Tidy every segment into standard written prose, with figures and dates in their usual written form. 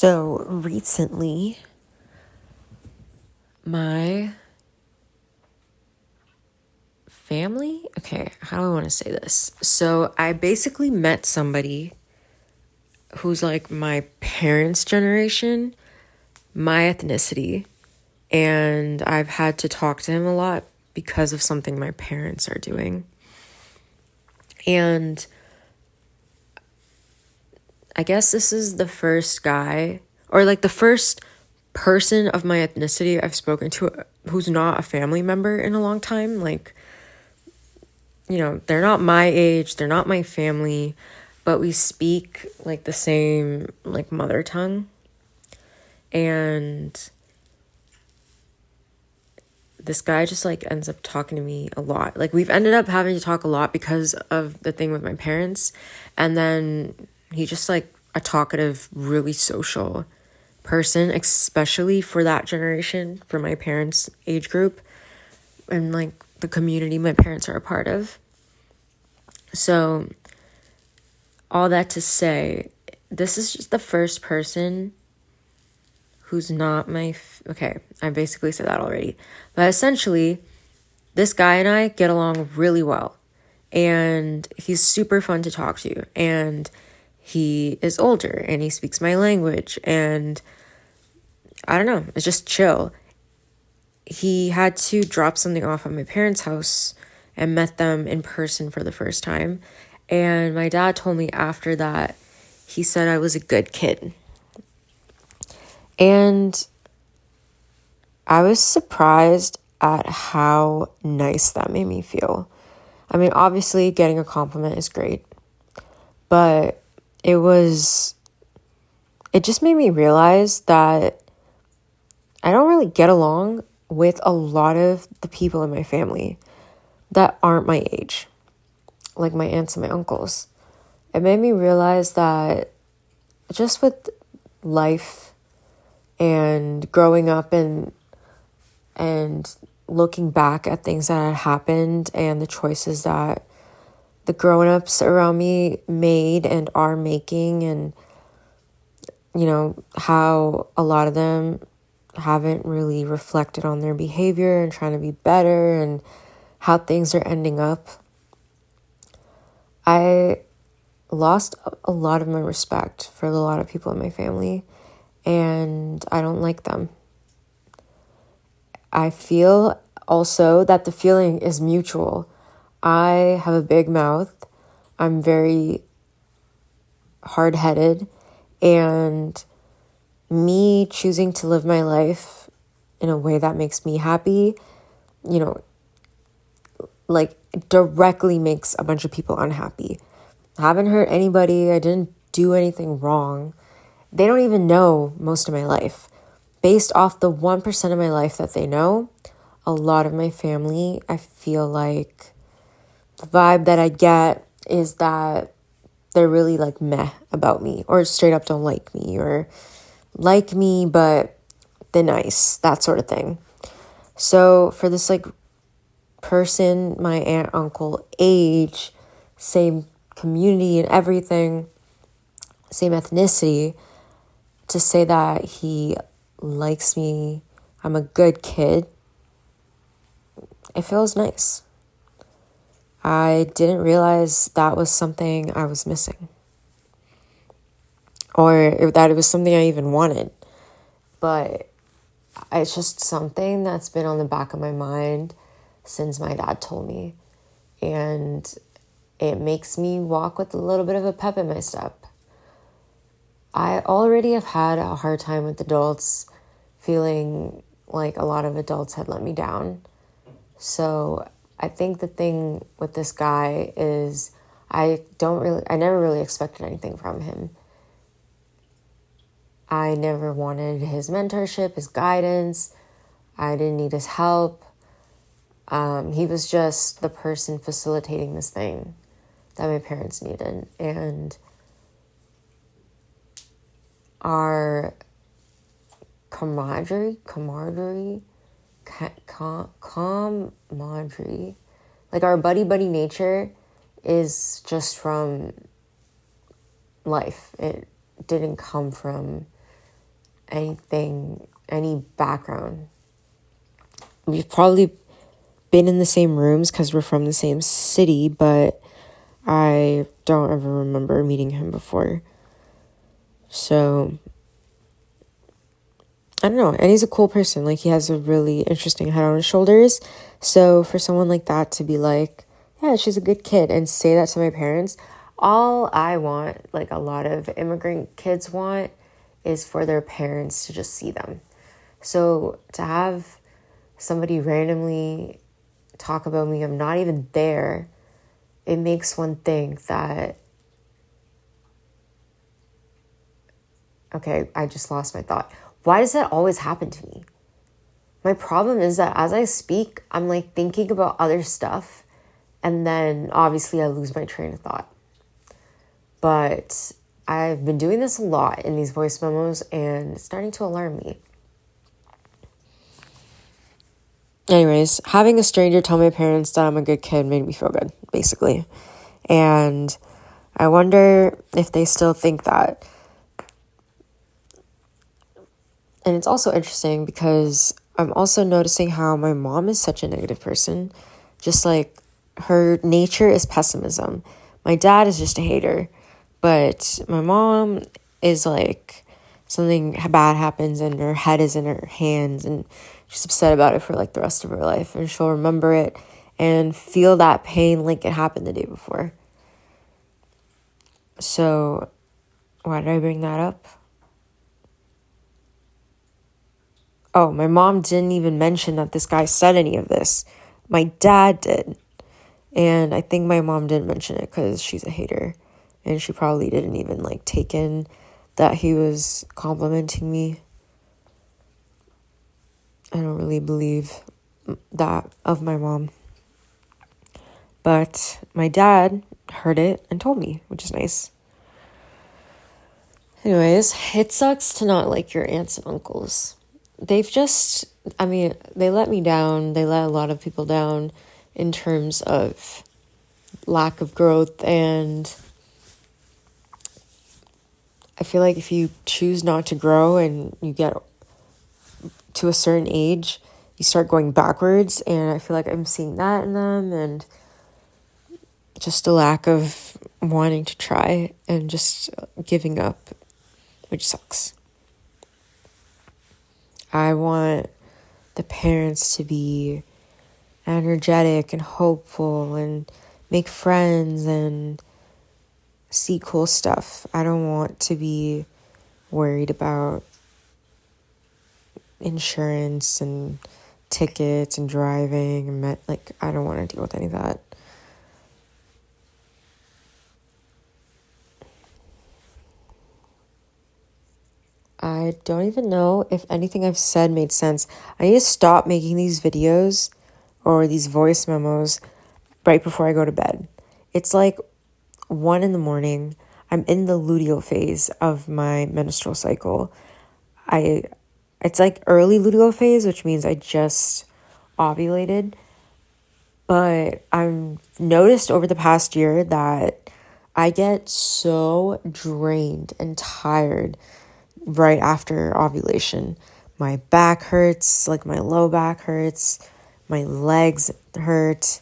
So recently, my family, okay, how do I want to say this? So I basically met somebody who's like my parents' generation, my ethnicity, and I've had to talk to him a lot because of something my parents are doing. And I guess this is the first guy, or like the first person of my ethnicity I've spoken to who's not a family member in a long time. Like, you know, they're not my age, they're not my family, but we speak like the same like mother tongue. And this guy just like ends up talking to me a lot. Like we've ended up having to talk a lot because of the thing with my parents. And then he just like a talkative, really social person, especially for that generation, for my parents' age group and like the community my parents are a part of. So all that to say, this is just the first person who's not my... okay, I basically said that already. But essentially, this guy and I get along really well. And he's super fun to talk to. And he is older and he speaks my language. And I don't know, it's just chill. He had to drop something off at my parents' house and met them in person for the first time. And my dad told me after that, he said I was a good kid. And I was surprised at how nice that made me feel. I mean, obviously, getting a compliment is great. But it just made me realize that I don't really get along with a lot of the people in my family that aren't my age, like my aunts and my uncles. It made me realize that just with life and growing up and looking back at things that had happened and the choices that the grown-ups around me made and are making, and you know how a lot of them haven't really reflected on their behavior and trying to be better and how things are ending up. I lost a lot of my respect for a lot of people in my family, and I don't like them. I feel also that the feeling is mutual. I have a big mouth. I'm very hard-headed, and me choosing to live my life in a way that makes me happy, you know, like directly makes a bunch of people unhappy. I haven't hurt anybody. I didn't do anything wrong. They don't even know most of my life. Based off the 1% of my life that they know, a lot of my family, I feel like the vibe that I get is that they're really like meh about me, or straight up don't like me, or like me but they're nice, that sort of thing. So for this like person, my aunt, uncle age, same community and everything, same ethnicity, to say that he likes me, I'm a good kid, it feels nice. I didn't realize that was something I was missing, or that it was something I even wanted. But it's just something that's been on the back of my mind since my dad told me. And it makes me walk with a little bit of a pep in my step. I already have had a hard time with adults, feeling like a lot of adults had let me down. So I think the thing with this guy is I never really expected anything from him. I never wanted his mentorship, his guidance. I didn't need his help. He was just the person facilitating this thing that my parents needed. And our camaraderie, like our buddy nature is just from life. It didn't come from any background. We've probably been in the same rooms because we're from the same city, but I don't ever remember meeting him before. So, I don't know. And he's a cool person. Like, he has a really interesting head on his shoulders. So, for someone like that to be like, yeah, she's a good kid, and say that to my parents, all I want, like a lot of immigrant kids want, is for their parents to just see them. So, to have somebody randomly talk about me, I'm not even there, it makes one think that, okay, I just lost my thought. Why does that always happen to me? My problem is that as I speak, I'm like thinking about other stuff, and then obviously I lose my train of thought. But I've been doing this a lot in these voice memos, and it's starting to alarm me. Anyways, having a stranger tell my parents that I'm a good kid made me feel good, basically. And I wonder if they still think that. And it's also interesting because I'm also noticing how my mom is such a negative person. Just like her nature is pessimism. My dad is just a hater. But my mom is like, something bad happens and her head is in her hands and she's upset about it for like the rest of her life. And she'll remember it and feel that pain like it happened the day before. So, why did I bring that up? Oh, my mom didn't even mention that this guy said any of this. My dad did. And I think my mom didn't mention it because she's a hater. And she probably didn't even like take in that he was complimenting me. I don't really believe that of my mom. But my dad heard it and told me, which is nice. Anyways, it sucks to not like your aunts and uncles. They've just, they let me down. They let a lot of people down in terms of lack of growth. And I feel like if you choose not to grow and you get to a certain age, you start going backwards. And I feel like I'm seeing that in them, and just a lack of wanting to try and just giving up, which sucks. I want the parents to be energetic and hopeful and make friends and see cool stuff. I don't want to be worried about insurance and tickets and driving and I don't want to deal with any of that. I don't even know if anything I've said made sense. I need to stop making these videos or these voice memos right before I go to bed. It's like 1 a.m. I'm in the luteal phase of my menstrual cycle. It's like early luteal phase, which means I just ovulated. But I've noticed over the past year that I get so drained and tired right after ovulation. My back hurts, like my low back hurts, my legs hurt,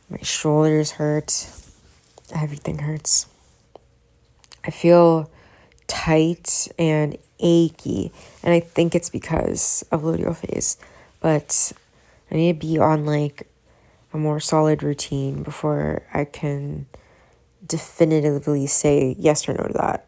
my shoulders hurt, everything hurts. I feel tight and achy, and I think it's because of luteal phase. But I need to be on like a more solid routine before I can definitively say yes or no to that.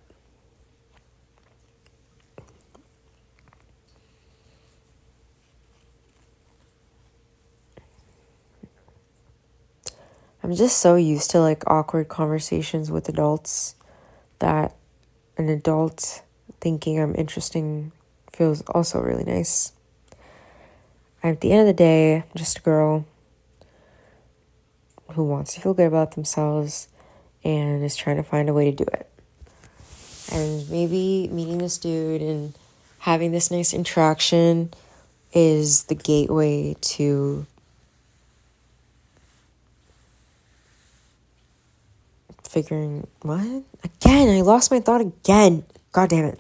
I'm just so used to like awkward conversations with adults that an adult thinking I'm interesting feels also really nice. At the end of the day, I'm just a girl who wants to feel good about themselves and is trying to find a way to do it. And maybe meeting this dude and having this nice interaction is the gateway to figuring what? Again, I lost my thought again. God damn it.